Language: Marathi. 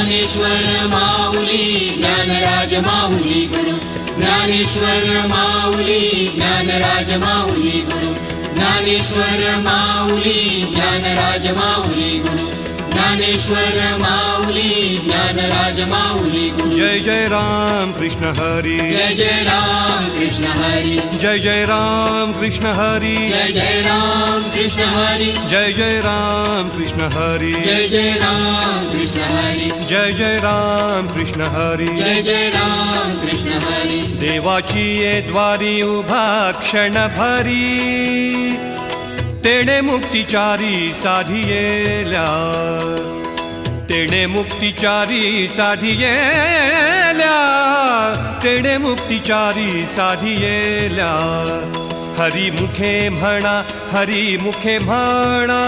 ज्ञानेश्वर माऊली ज्ञानराज माऊली गुरु ज्ञानेश्वर माऊली ज्ञानराज माऊली गुरु ज्ञानेश्वर माऊली ज्ञानराज माऊली गुरु ज्ञानेश्वर माऊली ज्ञानराज माऊली गुरु जय जय राम कृष्ण हरी जय जय राम कृष्ण हरी जय जय राम कृष्ण हरी जय जय राम कृष्ण हरी जय जय राम कृष्ण हरी जय जय राम कृष्ण हरी जय जय राम कृष्ण हरी जय जय राम कृष्ण हरी देवाची ये द्वारी उभा क्षण भरी तेणे मुक्तिचारी साधियेल्या तेणे मुक्तिचारी साधियेल्या तेणे मुक्तिचारी साधियेल्या हरी मुखे म्हणा हरी मुखे म्हणा